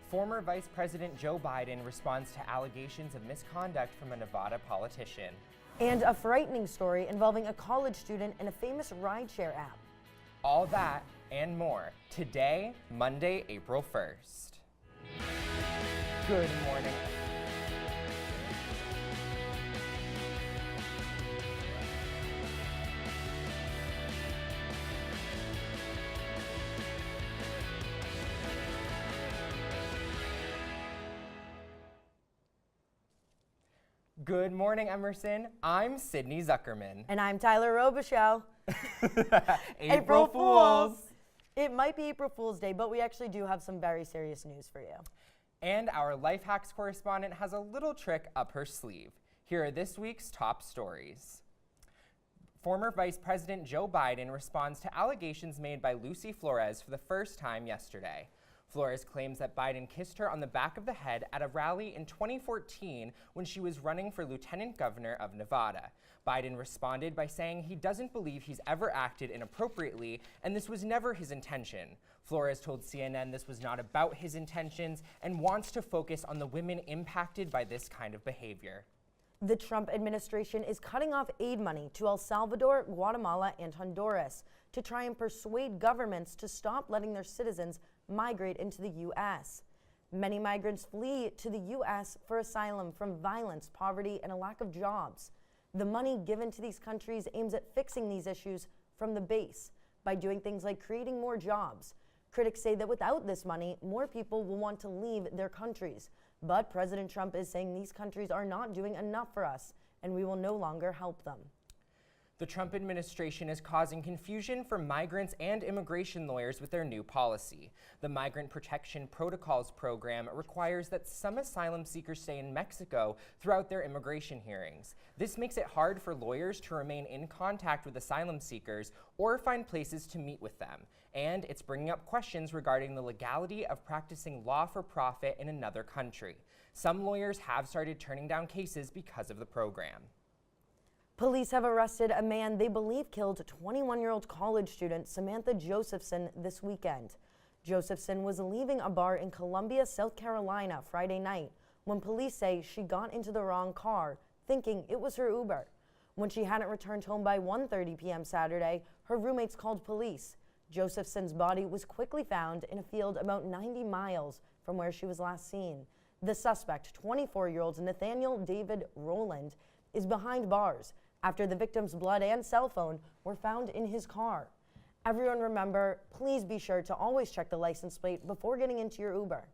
Former Vice President Joe Biden responds to allegations of misconduct from a Nevada politician. And a frightening story involving a college student and a famous rideshare app. All that and more today, Monday, April 1st. Good morning. Good morning, Emerson. I'm Sydney Zuckerman. And I'm Tyler Robichaux. April Fools! It might be April Fool's Day, but we actually do have some very serious news for you. And our Life Hacks correspondent has a little trick up her sleeve. Here are this week's top stories. Former Vice President Joe Biden responds to allegations made by Lucy Flores for the first time yesterday. Flores claims that Biden kissed her on the back of the head at a rally in 2014 when she was running for lieutenant governor of Nevada. Biden responded by saying he doesn't believe he's ever acted inappropriately and this was never his intention. Flores told CNN this was not about his intentions and wants to focus on the women impacted by this kind of behavior. The Trump administration is cutting off aid money to El Salvador, Guatemala, and Honduras to try and persuade governments to stop letting their citizens migrate into the U.S. Many migrants flee to the U.S. for asylum from violence, poverty, and a lack of jobs. The money given to these countries aims at fixing these issues from the base by doing things like creating more jobs. Critics say that without this money, more people will want to leave their countries. But President Trump is saying these countries are not doing enough for us, and we will no longer help them. The Trump administration is causing confusion for migrants and immigration lawyers with their new policy. The Migrant Protection Protocols program requires that some asylum seekers stay in Mexico throughout their immigration hearings. This makes it hard for lawyers to remain in contact with asylum seekers or find places to meet with them. And it's bringing up questions regarding the legality of practicing law for profit in another country. Some lawyers have started turning down cases because of the program. Police have arrested a man they believe killed 21-year-old college student Samantha Josephson this weekend. Josephson was leaving a bar in Columbia, South Carolina Friday night when police say she got into the wrong car, thinking it was her Uber. When she hadn't returned home by 1:30 p.m. Saturday, her roommates called police. Josephson's body was quickly found in a field about 90 miles from where she was last seen. The suspect, 24-year-old Nathaniel David Rowland, is behind bars after the victim's blood and cell phone were found in his car. Everyone remember, please be sure to always check the license plate before getting into your Uber.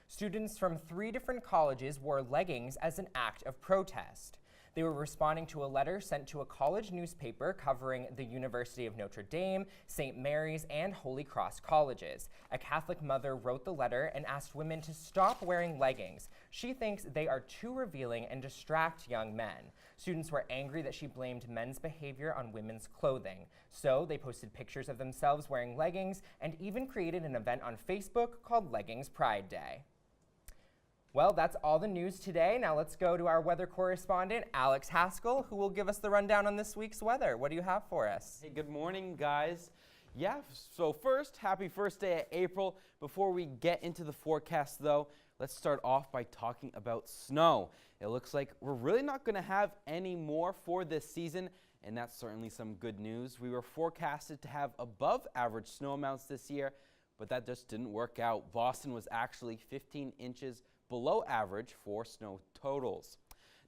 Students from 3 different colleges wore leggings as an act of protest. They were responding to a letter sent to a college newspaper covering the University of Notre Dame, St. Mary's, and Holy Cross colleges. A Catholic mother wrote the letter and asked women to stop wearing leggings. She thinks they are too revealing and distract young men. Students were angry that she blamed men's behavior on women's clothing. So they posted pictures of themselves wearing leggings and even created an event on Facebook called Leggings Pride Day. Well, that's all the news today. Now let's go to our weather correspondent, Alex Haskell, who will give us the rundown on this week's weather. What do you have for us? Hey, good morning, guys. Yeah, so first, happy first day of April. Before we get into the forecast, though, let's start off by talking about snow. It looks like we're really not going to have any more for this season, and that's certainly some good news. We were forecasted to have above average snow amounts this year, but that just didn't work out. Boston was actually 15 inches below average for snow totals.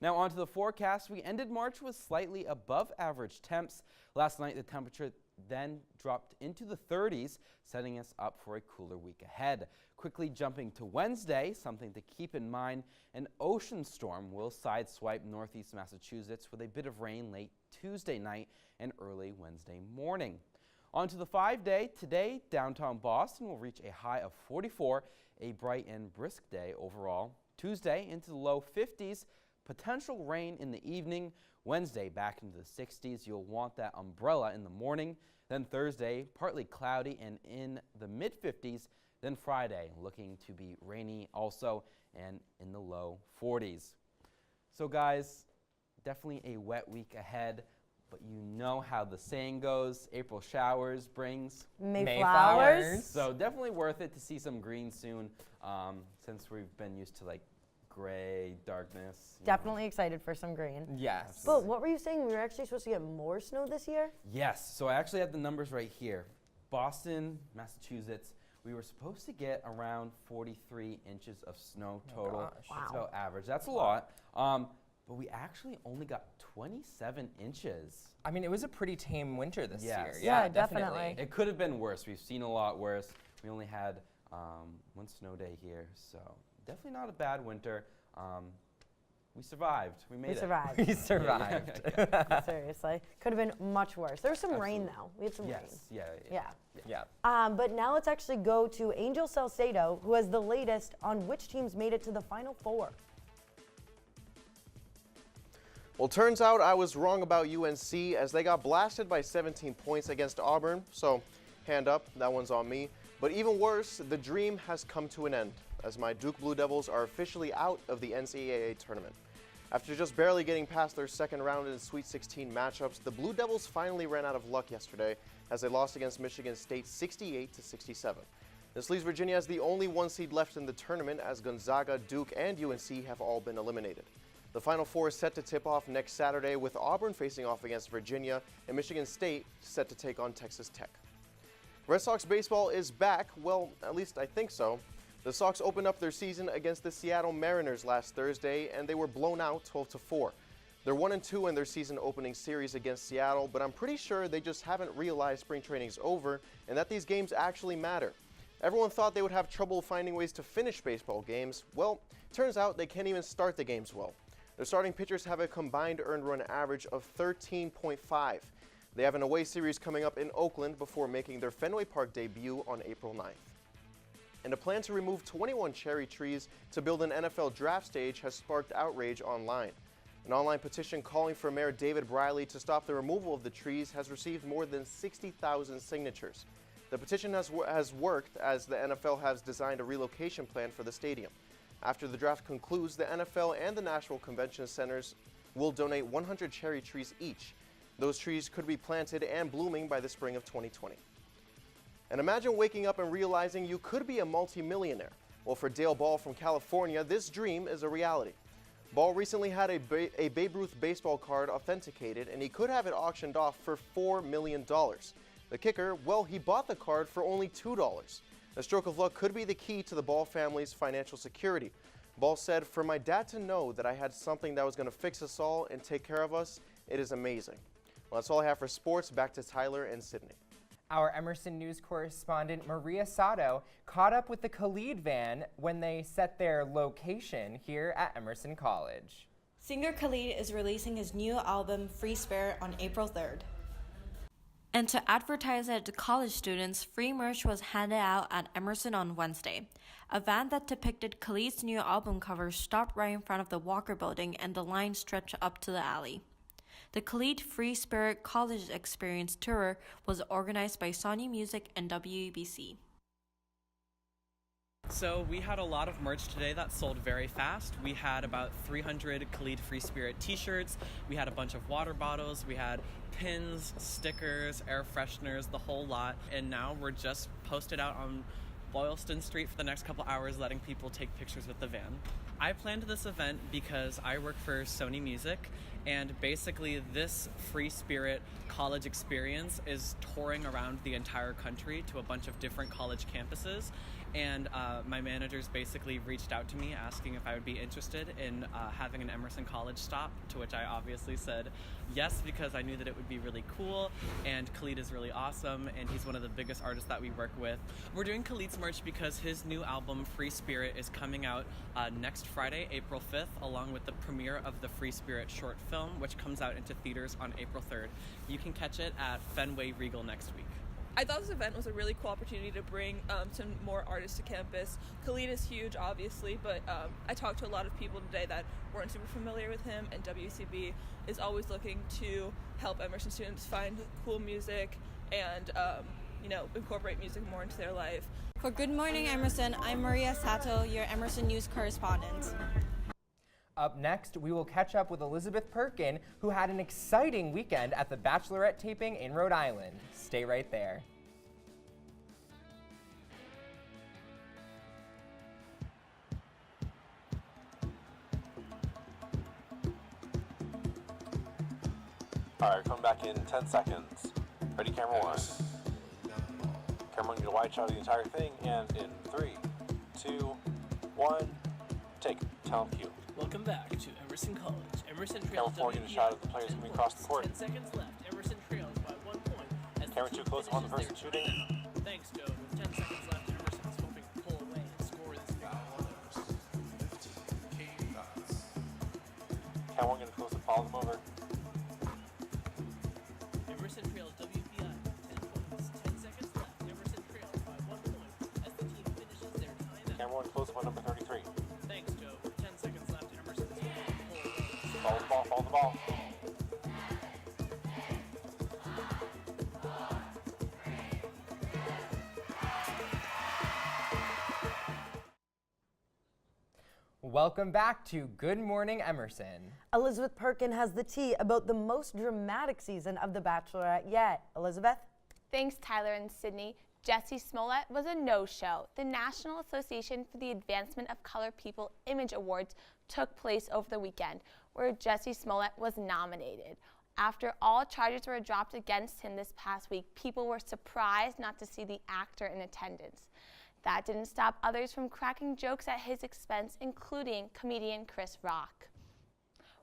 Now onto the forecast. We ended March with slightly above average temps. Last night the temperature then dropped into the 30s, setting us up for a cooler week ahead. Quickly jumping to Wednesday, something to keep in mind, an ocean storm will sideswipe northeast Massachusetts with a bit of rain late Tuesday night and early Wednesday morning. On to the 5-day. Today, downtown Boston will reach a high of 44, a bright and brisk day overall. Tuesday into the low 50s, potential rain in the evening. Wednesday back into the 60s. You'll want that umbrella in the morning. Then Thursday, partly cloudy and in the mid-50s. Then Friday, looking to be rainy also and in the low 40s. So guys, definitely a wet week ahead. but you know how the saying goes, April showers brings. Mayflowers. So definitely worth it to see some green soon, since we've been used to like gray, darkness. Definitely excited for some green. Yes. But what were you saying? We were actually supposed to get more snow this year? Yes, so I actually have the numbers right here. Boston, Massachusetts, we were supposed to get around 43 inches of snow total. gosh. That's Wow. about average. That's a lot. But we actually only got 27 inches. I mean, it was a pretty tame winter this year. Yes. Yeah, definitely. It could have been worse. We've seen a lot worse. We only had one snow day here, so definitely not a bad winter. We survived. We made We it. survived. We survived. Seriously. Could have been much worse. There was some rain, though. We had some rain. Yes. Yeah. Yeah. Yeah. But now let's actually go to Angel Salcedo, who has the latest on which teams made it to the Final Four. Well, turns out I was wrong about UNC as they got blasted by 17 points against Auburn. So, hand up, that one's on me. But even worse, the dream has come to an end as my Duke Blue Devils are officially out of the NCAA tournament. After just barely getting past their second round in Sweet 16 matchups, the Blue Devils finally ran out of luck yesterday as they lost against Michigan State 68-67. This leaves Virginia as the only one seed left in the tournament as Gonzaga, Duke, and UNC have all been eliminated. The Final Four is set to tip off next Saturday with Auburn facing off against Virginia and Michigan State set to take on Texas Tech. Red Sox baseball is back, well, at least I think so. The Sox opened up their season against the Seattle Mariners last Thursday and they were blown out 12-4. They're 1-2 in their season opening series against Seattle, but I'm pretty sure they just haven't realized spring training's over and that these games actually matter. Everyone thought they would have trouble finding ways to finish baseball games. Well, turns out they can't even start the games well. Their starting pitchers have a combined earned run average of 13.5. They have an away series coming up in Oakland before making their Fenway Park debut on April 9th. And a plan to remove 21 cherry trees to build an NFL draft stage has sparked outrage online. An online petition calling for Mayor David Briley to stop the removal of the trees has received more than 60,000 signatures. The petition has worked as the NFL has designed a relocation plan for the stadium. After the draft concludes, the NFL and the Nashville Convention Centers will donate 100 cherry trees each. Those trees could be planted and blooming by the spring of 2020. And imagine waking up and realizing you could be a multimillionaire. Well, for Dale Ball from California, this dream is a reality. Ball recently had a Babe Ruth baseball card authenticated, and he could have it auctioned off for $4 million. The kicker, well, he bought the card for only $2. A stroke of luck could be the key to the Ball family's financial security. Ball said, "For my dad to know that I had something that was going to fix us all and take care of us, it is amazing." Well, that's all I have for sports. Back to Tyler and Sydney. Our Emerson News correspondent Maria Sato caught up with the Khalid van when they set their location here at Emerson College. Singer Khalid is releasing his new album, Free Spirit, on April 3rd. And to advertise it to college students, free merch was handed out at Emerson on Wednesday. A van that depicted Khalid's new album cover stopped right in front of the Walker Building and the line stretched up to the alley. The Khalid Free Spirit College Experience Tour was organized by Sony Music and WEBC. So we had a lot of merch today that sold very fast. We had about 300 Khalid Free Spirit t-shirts. We had a bunch of water bottles. We had pins, stickers, air fresheners, the whole lot. And now we're just posted out on Boylston Street for the next couple hours letting people take pictures with the van. I planned this event because I work for Sony Music, and basically this Free Spirit college experience is touring around the entire country to a bunch of different college campuses. And my managers basically reached out to me asking if I would be interested in having an Emerson College stop, to which I obviously said yes, because I knew that it would be really cool, and Khalid is really awesome, and he's one of the biggest artists that we work with. We're doing Khalid's merch because his new album, Free Spirit, is coming out next Friday, April 5th, along with the premiere of the Free Spirit short film, which comes out into theaters on April 3rd. You can catch it at Fenway Regal next week. I thought this event was a really cool opportunity to bring some more artists to campus. Khalid is huge, obviously, but I talked to a lot of people today that weren't super familiar with him, and WCB is always looking to help Emerson students find cool music and incorporate music more into their life. For Good Morning Emerson, I'm Maria Sato, your Emerson News correspondent. Up next, we will catch up with Elizabeth Perkin, who had an exciting weekend at the Bachelorette taping in Rhode Island. Stay right there. All right, coming back in 10 seconds. Ready, camera one. Camera one, you wide shot of the entire thing, and in 3, 2, 1, take. Tell them cue. Welcome back to Emerson College. Emerson Camera trails 4, get a shot of the players coming across the court. 10 seconds left. Emerson trails by 1 point. As Camera the 2, team close up on the finishes person their shooting. timeout. Thanks, Joe. With 10 seconds left, Emerson is hoping to pull away and score this big one. Camera 1, gonna close up, follow them over. Emerson trails WPI 10 points. 10 seconds left. Emerson trails by 1 point as the team finishes their timeout. Camera 1, close up on number 33. Thanks, Joe. With 10 seconds left, Emerson is hoping to pull away. Follow the ball, follow the ball. Welcome back to Good Morning Emerson. Elizabeth Perkin has the tea about the most dramatic season of The Bachelorette yet. Elizabeth? Thanks, Tyler and Sydney. Jussie Smollett was a no-show. The National Association for the Advancement of Colored People Image Awards took place over the weekend, where Jussie Smollett was nominated. After all charges were dropped against him this past week, people were surprised not to see the actor in attendance. That didn't stop others from cracking jokes at his expense, including comedian Chris Rock.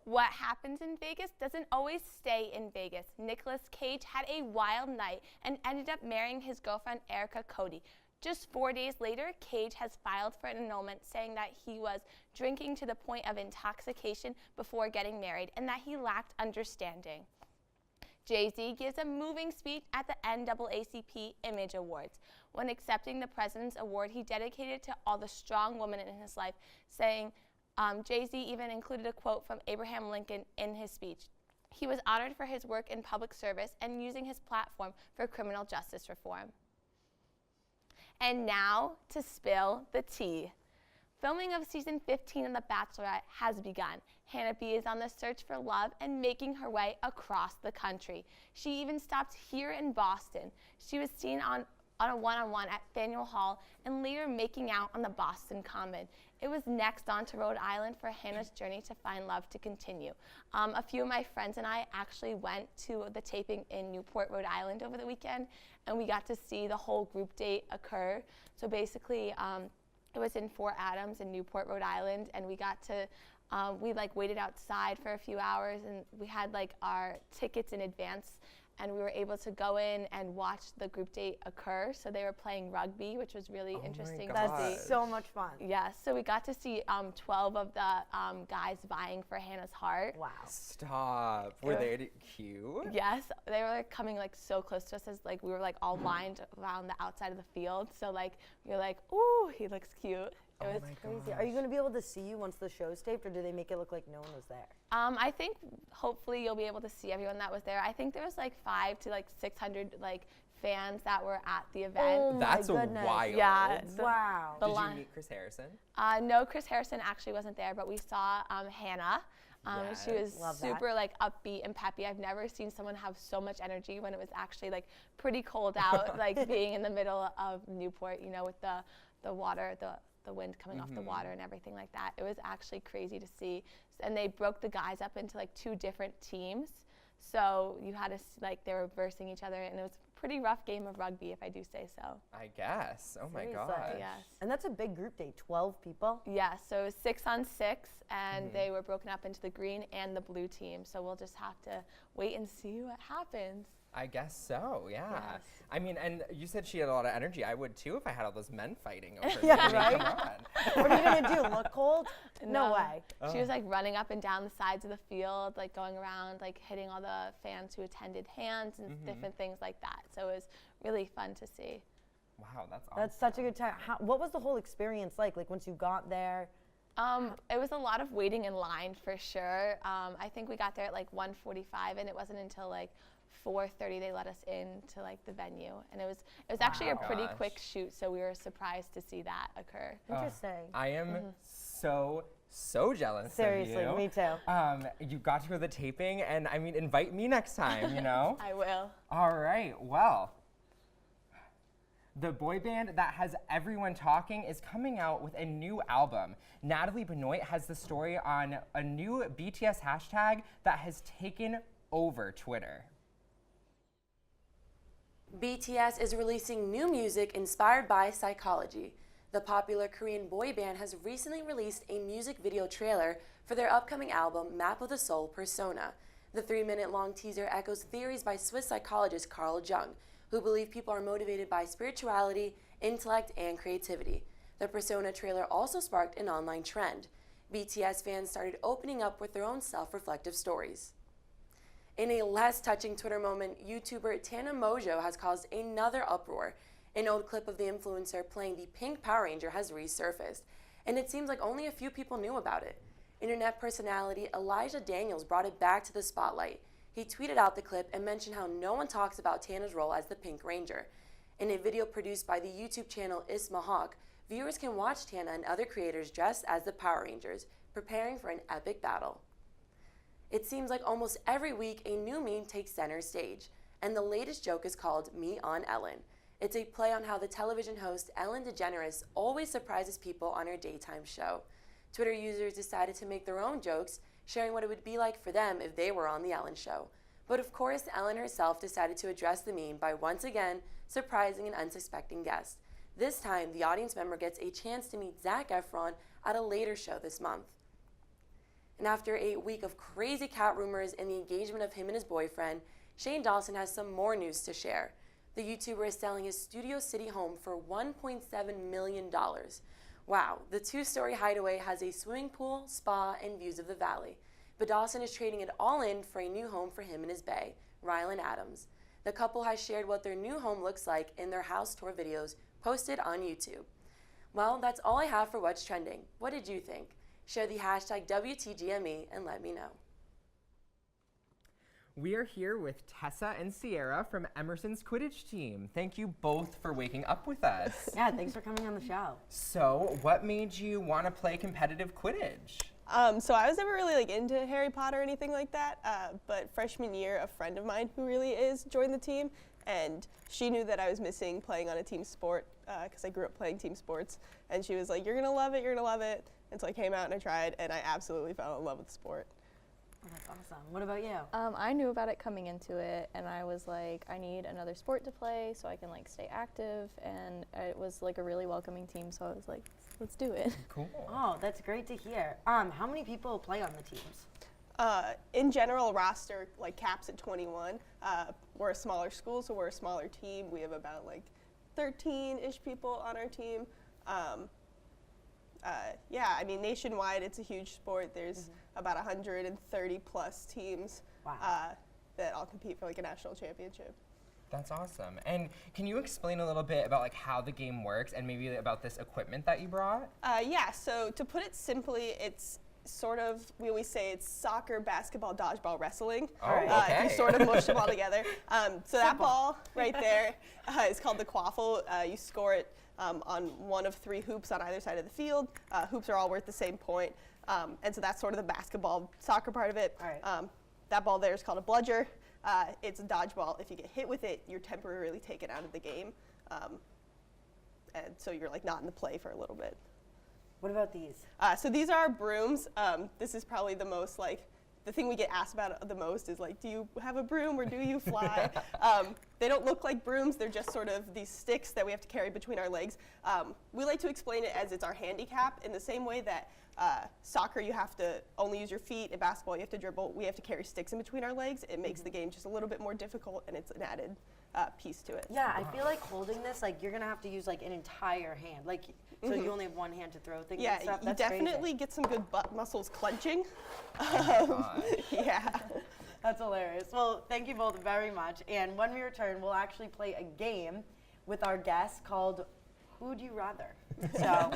What happens in Vegas doesn't always stay in Vegas. Nicolas Cage had a wild night and ended up marrying his girlfriend Erica Cody. Just 4 days later, Cage has filed for an annulment, saying that he was drinking to the point of intoxication before getting married and that he lacked understanding. Jay-Z gives a moving speech at the NAACP Image Awards. When accepting the President's Award, he dedicated it to all the strong women in his life, saying Jay-Z even included a quote from Abraham Lincoln in his speech. He was honored for his work in public service and using his platform for criminal justice reform. And now to spill the tea. Filming of season 15 of The Bachelorette has begun. Hannah B is on the search for love and making her way across the country. She even stopped here in Boston. She was seen on a one-on-one at Faneuil Hall and later making out on the Boston Common. It was next on to Rhode Island for Hannah's journey to find love to continue. A few of my friends and I actually went to the taping in Newport, Rhode Island over the weekend, and we got to see the whole group date occur. So basically, it was in Fort Adams in Newport, Rhode Island, and we got to, we waited outside for a few hours, and we had our tickets in advance, and we were able to go in and watch the group date occur. So they were playing rugby, which was really interesting to see. That's so much fun. Yeah, so we got to see 12 of the guys vying for Hannah's heart. Wow. Stop. Were they cute? Yes, they were coming so close to us as we were all lined around the outside of the field. So we were ooh, he looks cute. It was Crazy. Are you going to be able to see you once the show's taped, or do they make it look like no one was there? I think hopefully you'll be able to see everyone that was there. I think there was 500 to 600 fans that were at the event. Oh That's my goodness. wild. Yeah. Wow. The Did line. you meet Chris Harrison? No, Chris Harrison actually wasn't there, but we saw Hannah. She was Love that. super upbeat and peppy. I've never seen someone have so much energy when it was actually pretty cold out, being in the middle of Newport, with the water, the wind coming off the water and everything like that. It was actually crazy to see. And they broke the guys up into 2 different teams. So you had to, they were versing each other, and it was a pretty rough game of rugby, if I do say so. I guess. Oh my Seriously. gosh. Yes. And that's a big group date, 12 people. Yeah, so it was 6-on-6, and they were broken up into the green and the blue team. So we'll just have to wait and see what happens. I guess so, yeah. Yes. I mean, and you said she had a lot of energy. I would too if I had all those men fighting over Yeah, me. I mean, right? Come on. What are you going to do, look cold? No way. She was running up and down the sides of the field, going around, hitting all the fans who attended hands and different things like that. So it was really fun to see. Wow, that's awesome. That's such a good time. What was the whole experience like once you got there? It was a lot of waiting in line for sure. I think we got there at 1:45, and it wasn't until 4:30 they let us into the venue, and it was actually a pretty quick shoot, so we were surprised to see that occur. Interesting. I am so So jealous Seriously, of you. me too. You got to go to the taping, and I mean, invite me next time, you know? I will. All right, well, the boy band that has everyone talking is coming out with a new album. Natalie Benoit has the story on a new BTS hashtag that has taken over Twitter. BTS is releasing new music inspired by psychology. The popular Korean boy band has recently released a music video trailer for their upcoming album, Map of the Soul Persona. The 3-minute-long teaser echoes theories by Swiss psychologist Carl Jung, who believe people are motivated by spirituality, intellect, and creativity. The Persona trailer also sparked an online trend. BTS fans started opening up with their own self-reflective stories. In a less touching Twitter moment, YouTuber Tana Mojo has caused another uproar. An old clip of the influencer playing the pink Power Ranger has resurfaced, and it seems like only a few people knew about it. Internet personality Elijah Daniels brought it back to the spotlight. He tweeted out the clip and mentioned how no one talks about Tana's role as the Pink Ranger. In a video produced by the YouTube channel Isma Hawk, viewers can watch Tana and other creators dressed as the Power Rangers, preparing for an epic battle. It seems like almost every week a new meme takes center stage, and the latest joke is called Me on Ellen. It's a play on how the television host Ellen DeGeneres always surprises people on her daytime show. Twitter users decided to make their own jokes, sharing what it would be like for them if they were on The Ellen Show. But of course, Ellen herself decided to address the meme by once again surprising an unsuspecting guest. This time, the audience member gets a chance to meet Zac Efron at a later show this month. And after a week of crazy cat rumors and the engagement of him and his boyfriend, Shane Dawson has some more news to share. The YouTuber is selling his Studio City home for $1.7 million. Wow, the 2-story hideaway has a swimming pool, spa, and views of the valley. But Dawson is trading it all in for a new home for him and his bae, Rylan Adams. The couple has shared what their new home looks like in their house tour videos posted on YouTube. Well, that's all I have for What's Trending. What did you think? Share the hashtag WTGME and let me know. We are here with Tessa and Sierra from Emerson's Quidditch team. Thank you both for waking up with us. Yeah, thanks for coming on the show. So, what made you want to play competitive Quidditch? So I was never really into Harry Potter or anything like that, but freshman year, a friend of mine who really is joined the team, and she knew that I was missing playing on a team sport because I grew up playing team sports, and she was like, "You're gonna love it, you're gonna love it." And so I came out and I tried, and I absolutely fell in love with the sport. Oh, that's awesome. What about you? I knew about it coming into it, and I was like, I need another sport to play so I can stay active, and it was a really welcoming team, so I was like, let's do it. Cool. Oh, that's great to hear. How many people play on the teams? In general, roster caps at 21. We're a smaller school, so we're a smaller team. We have about 13-ish people on our team. Yeah, I mean, nationwide, it's a huge sport. There's about 130 plus teams that all compete for a national championship. That's awesome. And can you explain a little bit about how the game works and maybe about this equipment that you brought? Yeah, so to put it simply, it's sort of, we always say it's soccer, basketball, dodgeball, wrestling. Oh, okay. If you sort of mush them all together. So that ball right there is called the quaffle. You score it on one of 3 hoops on either side of the field. Hoops are all worth the same point. And so that's sort of the basketball, soccer part of it. All right. That ball there is called a bludger. It's a dodgeball. If you get hit with it, you're temporarily taken out of the game. And so you're not in the play for a little bit. What about these? So these are our brooms. This is probably the most the thing we get asked about the most is do you have a broom or do you fly? They don't look like brooms. They're just sort of these sticks that we have to carry between our legs. We like to explain it as it's our handicap in the same way that soccer you have to only use your feet. In basketball you have to dribble. We have to carry sticks in between our legs. It makes the game just a little bit more difficult, and it's an added piece to it. Yeah, I feel like holding this, you're gonna have to use an entire hand. So you only have one hand to throw things and stuff. You That's definitely crazy. get some good butt muscles clenching. Yeah. That's hilarious. Well, thank you both very much. And when we return, we'll actually play a game with our guests called Who'd You Rather? So.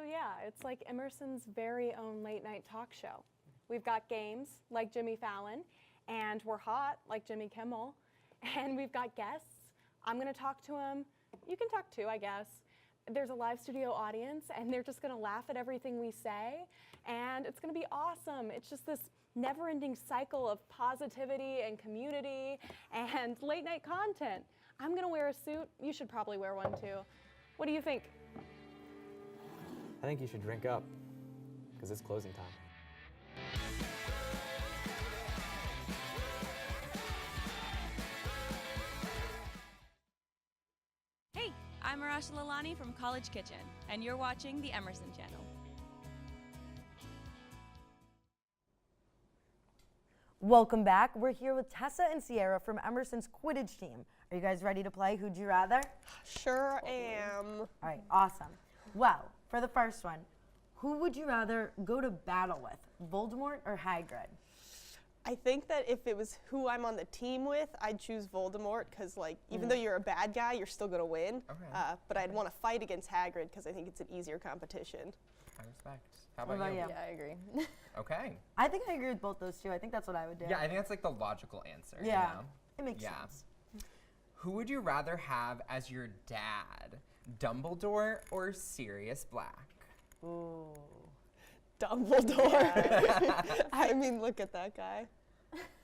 So yeah, it's like Emerson's very own late night talk show. We've got games like Jimmy Fallon, and we're hot like Jimmy Kimmel, and we've got guests. I'm gonna talk to them. You can talk too, I guess. There's a live studio audience, and they're just gonna laugh at everything we say, and it's gonna be awesome. It's just this never-ending cycle of positivity and community and late night content. I'm gonna wear a suit. You should probably wear one too. What do you think? I think you should drink up, because it's closing time. Hey, I'm Arasha Lalani from College Kitchen, and you're watching the Emerson Channel. Welcome back. We're here with Tessa and Sierra from Emerson's Quidditch team. Are you guys ready to play Who'd You Rather? Sure am. All right, awesome. Well, for the first one, who would you rather go to battle with, Voldemort or Hagrid? I think that if it was who I'm on the team with, I'd choose Voldemort because, like, even though you're a bad guy, you're still going to win. Okay. But I'd want to fight against Hagrid because I think it's an easier competition. I respect. How about you? Yeah, I agree. Okay. I think I agree with both those two. I think that's what I would do. Yeah, I think that's like the logical answer. Yeah, You know? it makes Yeah. sense. Who would you rather have as your dad, Dumbledore or Sirius Black? Ooh. Dumbledore. I mean, look at that guy.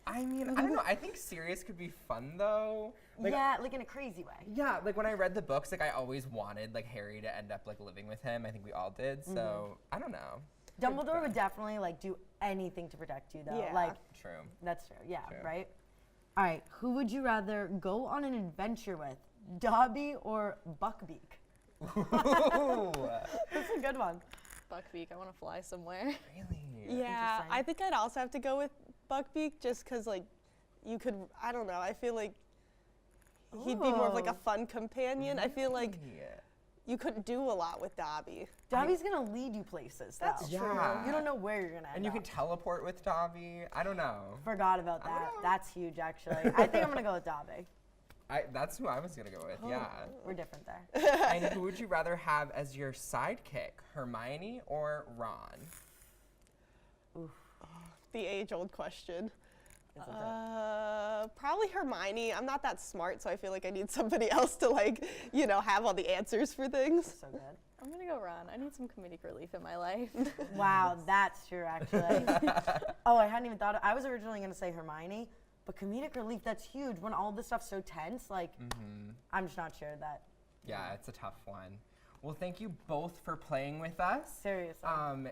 I mean, I don't know. I think Sirius could be fun though. Like, yeah, like in a crazy way. Yeah, like when I read the books, like I always wanted like Harry to end up like living with him. I think we all did. So I don't know. Dumbledore would definitely like do anything to protect you though. Yeah. Like True. that's true. Yeah, True. right? All right, who would you rather go on an adventure with, Dobby or Buckbeak? Ooh. That's a good one. Buckbeak, I want to fly somewhere. Really? Yeah, I think I'd also have to go with Buckbeak just because, like, you could, I don't know, I feel like he'd be more of like a fun companion. I feel like you couldn't do a lot with Dobby. Dobby's gonna lead you places, though. That's true. Yeah. You don't know where you're gonna end And you up. can teleport with Dobby. I don't know. Forgot about that. That's huge, actually. I think I'm gonna go with Dobby. That's who I was gonna go with. Yeah. We're different there. And who would you rather have as your sidekick, Hermione or Ron? The age-old question. Isn't it? Probably Hermione. I'm not that smart, so I feel like I need somebody else to, like, you know, have all the answers for things. So good. I'm gonna go Ron. I need some comedic relief in my life. Wow, that's true, actually. Oh, I hadn't even thought I was originally gonna say Hermione, but comedic relief, that's huge. When all this stuff's so tense, like, I'm just not sure that. Yeah, it's a tough one. Well, thank you both for playing with us. Seriously.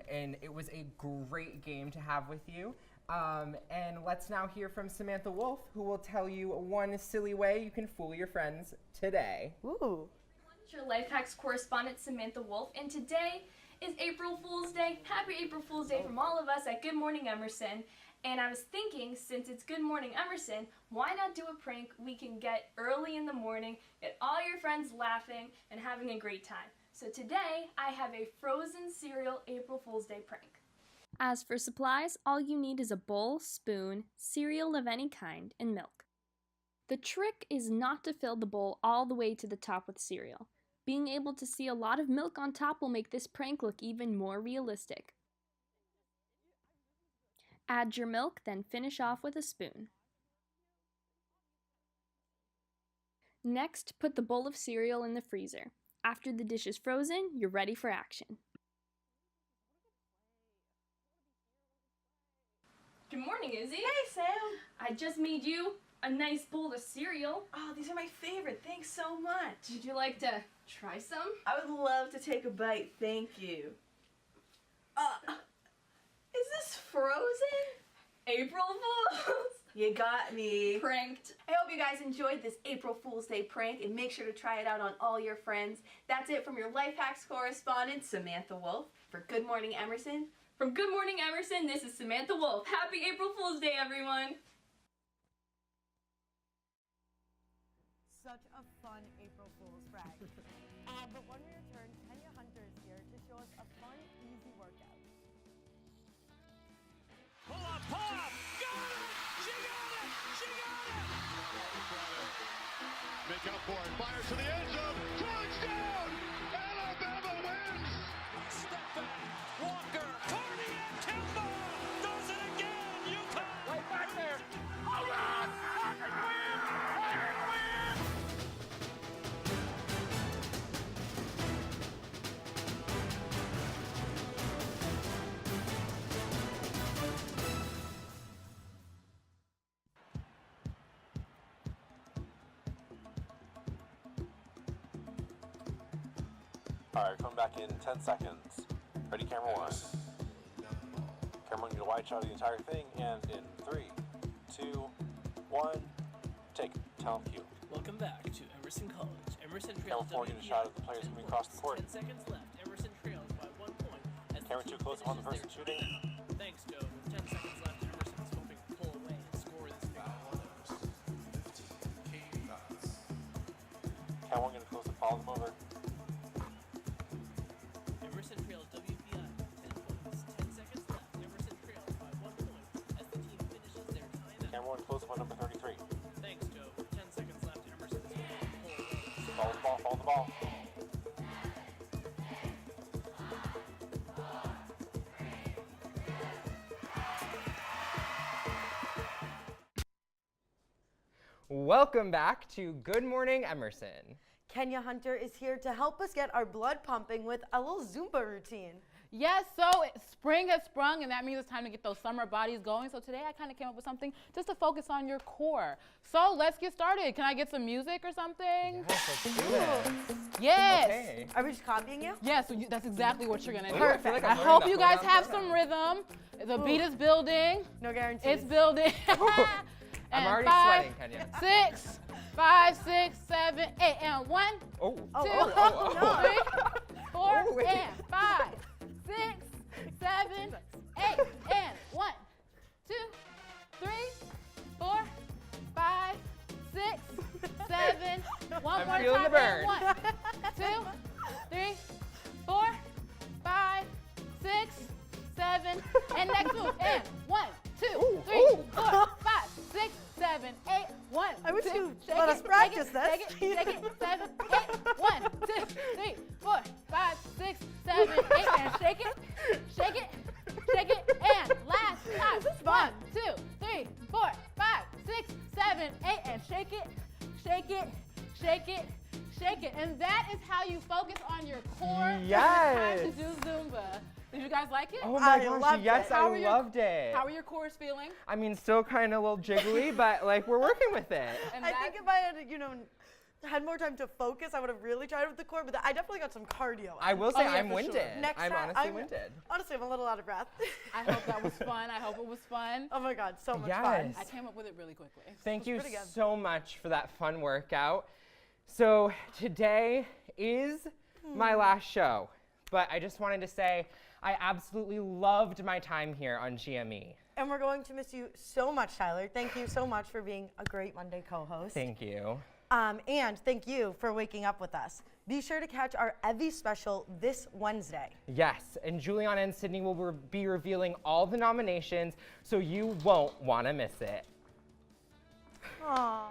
And it was a great game to have with you. And let's now hear from Samantha Wolf, who will tell you one silly way you can fool your friends today. Ooh. It's your Life Hacks correspondent, Samantha Wolf, and today is April Fool's Day. Happy April Fool's Day from all of us at Good Morning Emerson. And I was thinking, since it's Good Morning Emerson, why not do a prank we can get early in the morning, get all your friends laughing and having a great time. So today, I have a frozen cereal April Fool's Day prank. As for supplies, all you need is a bowl, spoon, cereal of any kind, and milk. The trick is not to fill the bowl all the way to the top with cereal. Being able to see a lot of milk on top will make this prank look even more realistic. Add your milk, then finish off with a spoon. Next, put the bowl of cereal in the freezer. After the dish is frozen, you're ready for action. Good morning, Izzy. Hey, Sam. I just made you a nice bowl of cereal. Oh, these are my favorite. Thanks so much. Would you like to try some? I would love to take a bite. Thank you. Is this frozen? April Fools! You got me. Pranked. I hope you guys enjoyed this April Fool's Day prank and make sure to try it out on all your friends. That's it from your Life Hacks correspondent, Samantha Wolf, for Good Morning Emerson. From Good Morning Emerson, this is Samantha Wolf. Happy April Fool's Day, everyone! Such a fun April Fool's prank. But when we return, Kenya Hunter is here to show us a fun, easy workout. Pull up, pop! Got it! She got it! She got it! Make up for it. Fires to the end zone. Touchdown! Alabama wins! Alright, coming back in 10 seconds. Ready, camera 1. Camera 1, get a wide shot of the entire thing, and in 3, 2, 1, take it. Talent cue. Welcome back to Emerson College. Emerson Camera trails 4, get a shot of the players coming across the court. 10 seconds left. Emerson trails by 1 point. As Camera the 2 team close on the finishes person their shooting. timeout. Thanks, Joe. With 10 seconds left, Emerson is hoping to pull away and score this foul. Camera 1, get a close and follow them over. Emerson trails WPI 10 points. 10 seconds left. Emerson trails by 1 point as the team finishes their timeout. Camera 1, close up on number 33. Thanks, Joe. With 10 seconds left, Emerson is hoping to pull away. Follow the ball, follow the ball. Welcome back to Good Morning Emerson. Kenya Hunter is here to help us get our blood pumping with a little Zumba routine. Yes, so spring has sprung, and that means it's time to get those summer bodies going. So today I kind of came up with something just to focus on your core. So let's get started. Can I get some music or something? Yes, let's do it. Yes. Okay. Are we just copying you? Yes, so that's exactly what you're going to do. Perfect. I feel like I'm I learning hope that you guys program have program. some rhythm. The beat is building. No guarantees. It's building. I'm And already 5, sweating, Kenya. 6, 5, 6, 7, 8, and 1, Oh. 2, Oh. 3, 4, Oh, wait. and 5, 6, 7, 8, and 1, 2, 3, 4, 5, 6, 7. One I'm more feeling time. the burn. And 1, 2, 3, 4, 5, 6, 7. And next move. And 1, 2, 3, 4, 5, 6, 7, 8. 1, I wish 2, you shake let it, us practice shake it, shake it, 7, 8. 1, 2, 3, 4, 5, 6, 7, 8. And shake it, shake it, shake it. And last time. 1, 2, 3, 4, 5, 6, 7, 8. And shake it, shake it, shake it, shake it. And that is how you focus on your core. Yes. When it's time to do Zumba. Did you guys like it? Oh my gosh, loved yes, it. I loved it. How are your cores feeling? I mean, still kind of a little jiggly, but like we're working with it. And I think if I had, had more time to focus, I would have really tried with the core, but I definitely got some cardio. I will say yeah, I'm for winded. sure. Next I'm time, honestly winded. Honestly, I'm a little out of breath. I hope that was fun. I hope it was fun. Oh my God, so much fun. Yes. I came up with it really quickly. Thank you pretty good. so much for that fun workout. So today is my last show, but I just wanted to say I absolutely loved my time here on GME. And we're going to miss you so much, Tyler. Thank you so much for being a great Monday co-host. Thank you. And thank you for waking up with us. Be sure to catch our Evie special this Wednesday. Yes, and Juliana and Sydney will be revealing all the nominations, so you won't want to miss it. Aww.